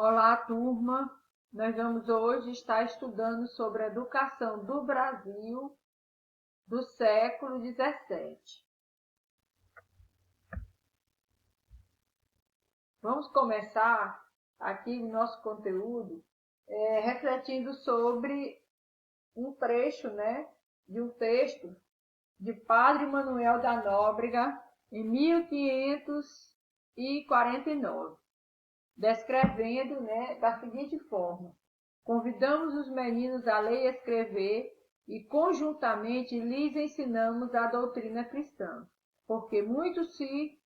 Olá, turma! Nós vamos hoje estar estudando sobre a educação do Brasil do século XVII. Vamos começar aqui o nosso conteúdo refletindo sobre um trecho, de um texto de Padre Manuel da Nóbrega, em 1549. Descrevendo, da seguinte forma: convidamos os meninos a ler e escrever e conjuntamente lhes ensinamos a doutrina cristã, porque muitos se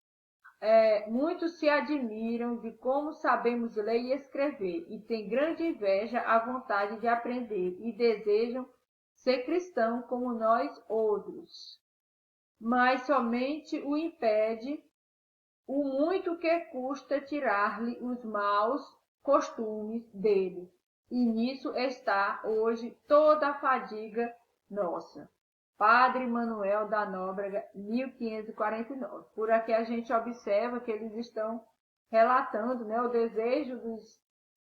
admiram de como sabemos ler e escrever e têm grande inveja à vontade de aprender e desejam ser cristãos como nós outros, mas somente o impede o muito que custa tirar-lhe os maus costumes dele, e nisso está hoje toda a fadiga nossa. Padre Manuel da Nóbrega, 1549. Por aqui a gente observa que eles estão relatando, o desejo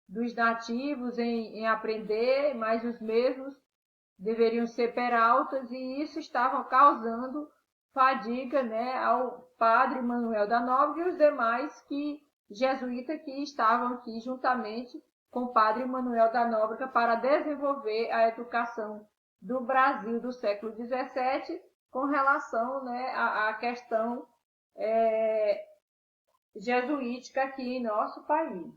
dos nativos em aprender, mas os mesmos deveriam ser peraltas, e isso estava causando fadiga, ao Padre Manuel da Nóbrega e os demais jesuítas que estavam aqui juntamente com o Padre Manuel da Nóbrega para desenvolver a educação do Brasil do século XVII com relação, à questão jesuítica aqui em nosso país.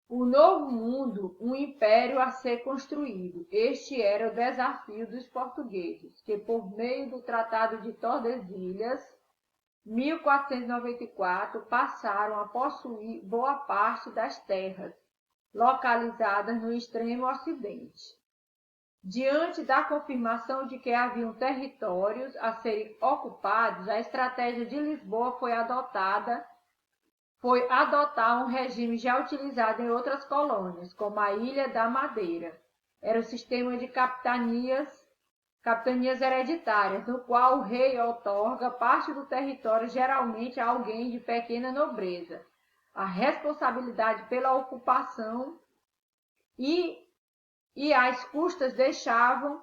O novo mundo, um império a ser construído. Este era o desafio dos portugueses, que por meio do Tratado de Tordesilhas, 1494, passaram a possuir boa parte das terras localizadas no extremo ocidente. Diante da confirmação de que haviam territórios a serem ocupados, a estratégia de Lisboa foi adotar um regime já utilizado em outras colônias, como a Ilha da Madeira. Era o sistema de capitanias hereditárias, no qual o rei outorga parte do território geralmente a alguém de pequena nobreza. A responsabilidade pela ocupação e as custas deixavam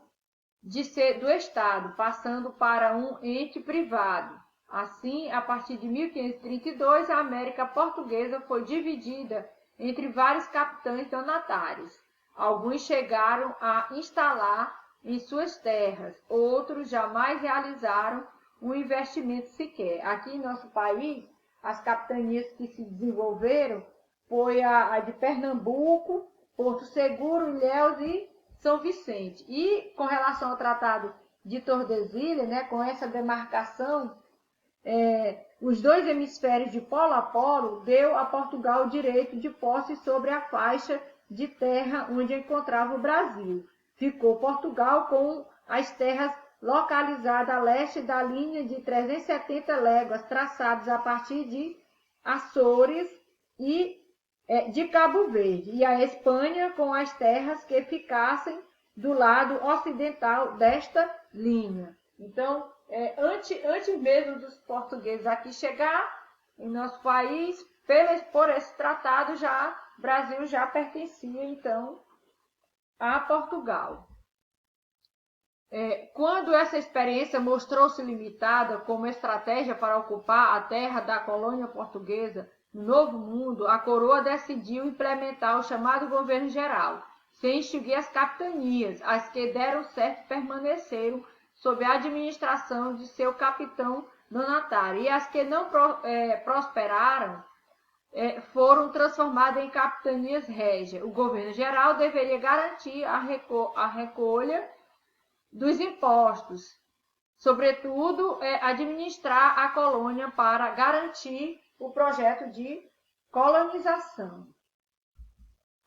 de ser do Estado, passando para um ente privado. Assim, a partir de 1532, a América Portuguesa foi dividida entre vários capitães donatários. Alguns chegaram a instalar em suas terras, outros jamais realizaram um investimento sequer. Aqui em nosso país, as capitanias que se desenvolveram foi a de Pernambuco, Porto Seguro, Ilhéus e São Vicente. E com relação ao Tratado de Tordesilhas, com essa demarcação, os dois hemisférios de polo a polo deu a Portugal o direito de posse sobre a faixa de terra onde encontrava o Brasil. Ficou Portugal com as terras localizadas a leste da linha de 370 léguas traçadas a partir de Açores e de Cabo Verde, e a Espanha com as terras que ficassem do lado ocidental desta linha. Então, antes mesmo dos portugueses aqui chegar em nosso país, por esse tratado, o Brasil já pertencia, então, a Portugal. Quando essa experiência mostrou-se limitada como estratégia para ocupar a terra da colônia portuguesa no Novo Mundo, a coroa decidiu implementar o chamado governo geral, sem extinguir as capitanias. As que deram certo permaneceram sob a administração de seu capitão donatário, e as que não prosperaram foram transformadas em capitanias régias. O governo geral deveria garantir a recolha dos impostos, sobretudo administrar a colônia para garantir o projeto de colonização.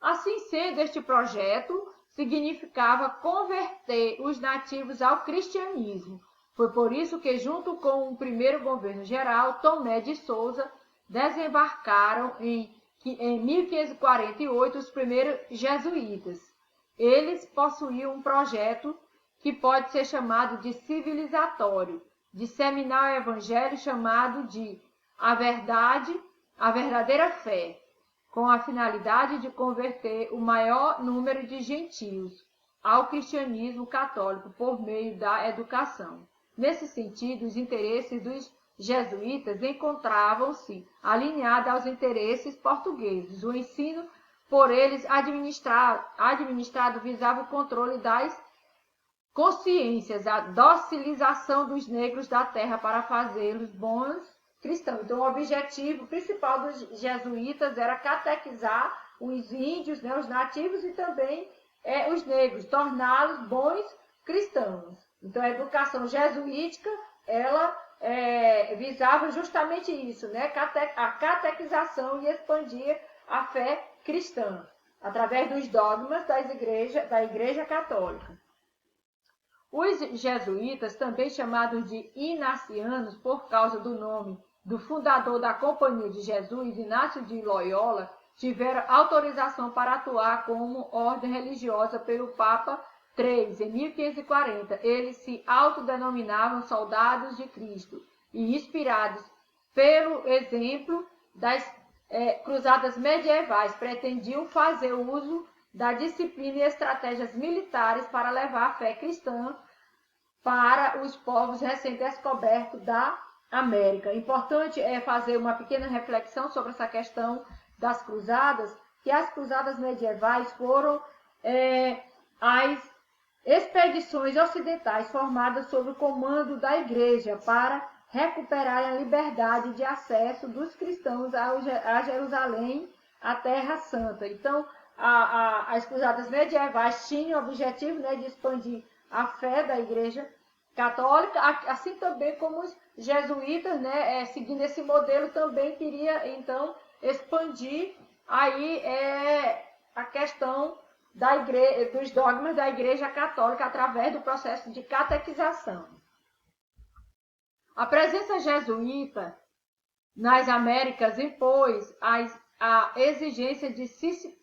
Assim sendo, este projeto significava converter os nativos ao cristianismo. Foi por isso que, junto com o primeiro governo geral, Tomé de Souza, desembarcaram em 1548 os primeiros jesuítas. Eles possuíam um projeto que pode ser chamado de civilizatório, disseminar o evangelho chamado de a verdade a verdadeira fé, com a finalidade de converter o maior número de gentios ao cristianismo católico por meio da educação. Nesse sentido, os interesses dos jesuítas encontravam-se alinhados aos interesses portugueses. O ensino por eles administrado visava o controle das consciências, a docilização dos negros da terra para fazê-los bons cristãos. Então, o objetivo principal dos jesuítas era catequizar os índios, né, os nativos e também os negros, torná-los bons cristãos. Então, a educação jesuítica, ela visava justamente isso, né, a catequização e expandir a fé cristã, através dos dogmas da Igreja Católica. Os jesuítas, também chamados de inacianos por causa do nome do fundador da Companhia de Jesus, Inácio de Loyola, tiveram autorização para atuar como ordem religiosa pelo Papa III, em 1540. Eles se autodenominavam soldados de Cristo e, inspirados pelo exemplo das cruzadas medievais, pretendiam fazer uso da disciplina e estratégias militares para levar a fé cristã para os povos recém-descobertos da América. Importante é fazer uma pequena reflexão sobre essa questão das cruzadas, que as cruzadas medievais foram as expedições ocidentais formadas sob o comando da Igreja para recuperar a liberdade de acesso dos cristãos a Jerusalém, a Terra Santa. Então, as cruzadas medievais tinham o objetivo, né, de expandir a fé da Igreja Católica, assim também como os jesuítas, né, seguindo esse modelo, também queria, então, expandir aí a questão dos dogmas da Igreja Católica através do processo de catequização. A presença jesuíta nas Américas impôs a exigência de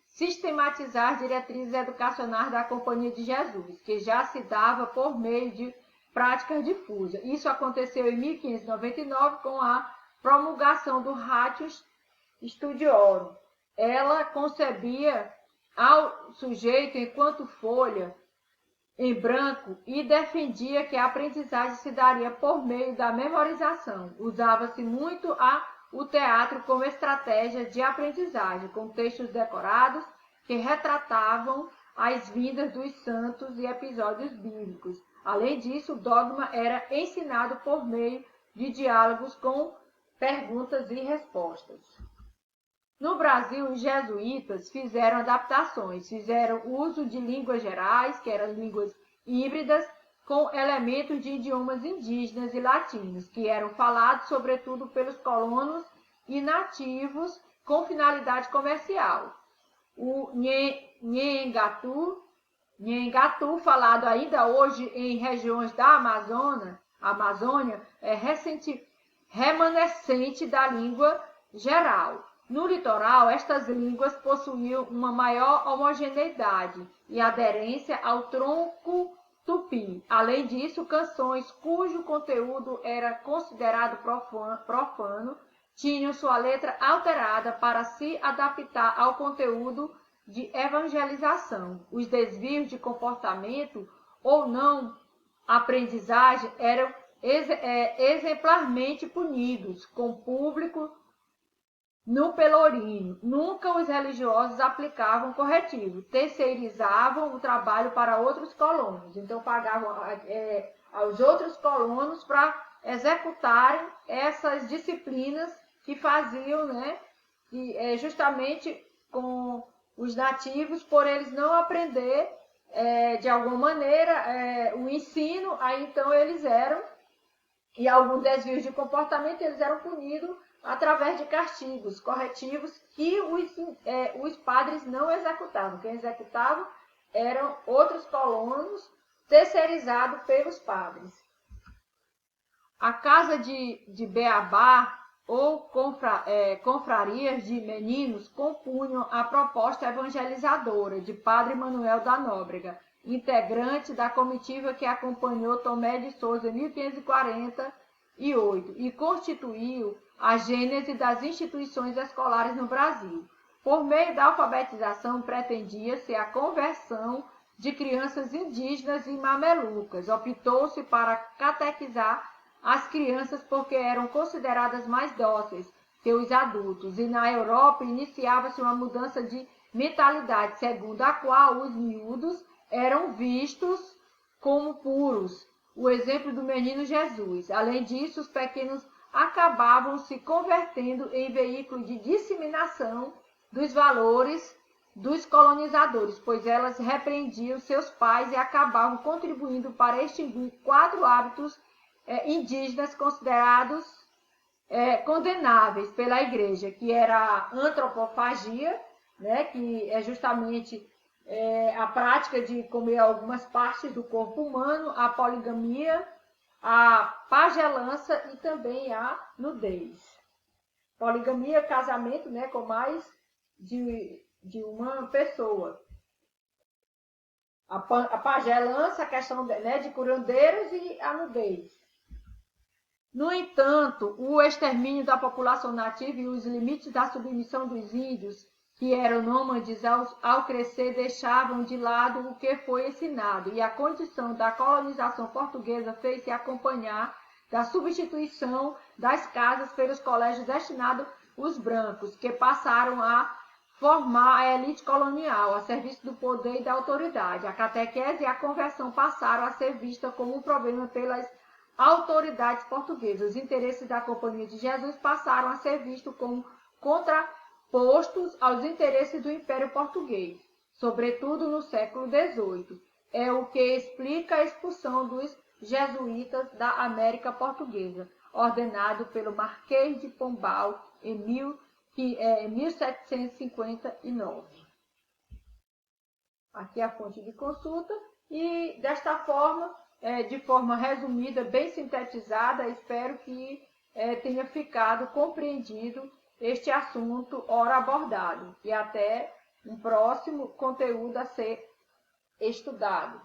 sistematizar diretrizes educacionais da Companhia de Jesus, que já se dava por meio de práticas difusas. Isso aconteceu em 1599 com a promulgação do Ratio Studiorum. Ela concebia ao sujeito enquanto folha em branco e defendia que a aprendizagem se daria por meio da memorização. Usava-se muito o teatro como estratégia de aprendizagem, com textos decorados que retratavam as vindas dos santos e episódios bíblicos. Além disso, o dogma era ensinado por meio de diálogos com perguntas e respostas. No Brasil, os jesuítas fizeram adaptações, fizeram uso de línguas gerais, que eram línguas híbridas, com elementos de idiomas indígenas e latinos, que eram falados sobretudo pelos colonos e nativos com finalidade comercial. O Nhenengatu, falado ainda hoje em regiões da Amazônia, é remanescente da língua geral. No litoral, estas línguas possuíam uma maior homogeneidade e aderência ao tronco tupi. Além disso, canções cujo conteúdo era considerado profano tinham sua letra alterada para se adaptar ao conteúdo de evangelização. Os desvios de comportamento ou não aprendizagem eram exemplarmente punidos com público no Pelourinho. Nunca os religiosos aplicavam corretivo, terceirizavam o trabalho para outros colonos. Então, pagavam aos outros colonos para executarem essas disciplinas que faziam, né, justamente com os nativos, por eles não aprender de alguma maneira o ensino, aí então eles eram, e alguns desvios de comportamento, eles eram punidos através de castigos corretivos que os padres não executavam. Quem executava eram outros colonos terceirizados pelos padres. A casa de Beabá ou confrarias de meninos compunham a proposta evangelizadora de Padre Manuel da Nóbrega, integrante da comitiva que acompanhou Tomé de Souza em 1548 e constituiu a gênese das instituições escolares no Brasil. Por meio da alfabetização, pretendia-se a conversão de crianças indígenas e mamelucas. Optou-se para catequizar as crianças porque eram consideradas mais dóceis que os adultos, e na Europa iniciava-se uma mudança de mentalidade, segundo a qual os miúdos eram vistos como puros, o exemplo do menino Jesus. Além disso, os pequenos acabavam se convertendo em veículo de disseminação dos valores dos colonizadores, pois elas repreendiam seus pais e acabavam contribuindo para extinguir 4 hábitos indígenas considerados condenáveis pela igreja, que era a antropofagia, né, que é justamente a prática de comer algumas partes do corpo humano, a poligamia, a pagelança e também a nudez. Poligamia, casamento, né, com mais de uma pessoa. A pagelança, a questão de curandeiros, e a nudez. No entanto, o extermínio da população nativa e os limites da submissão dos índios, que eram nômades, ao crescer, deixavam de lado o que foi ensinado, e a condição da colonização portuguesa fez-se acompanhar da substituição das casas pelos colégios destinados aos brancos, que passaram a formar a elite colonial, a serviço do poder e da autoridade. A catequese e a conversão passaram a ser vistas como um problema pelas autoridades portuguesas. Os interesses da Companhia de Jesus passaram a ser vistos como contrapostos aos interesses do Império Português, sobretudo no século XVIII. É o que explica a expulsão dos jesuítas da América Portuguesa, ordenado pelo Marquês de Pombal em 1759. Aqui é a fonte de consulta, e desta forma, de forma resumida, bem sintetizada, espero que tenha ficado compreendido este assunto ora abordado, e até um próximo conteúdo a ser estudado.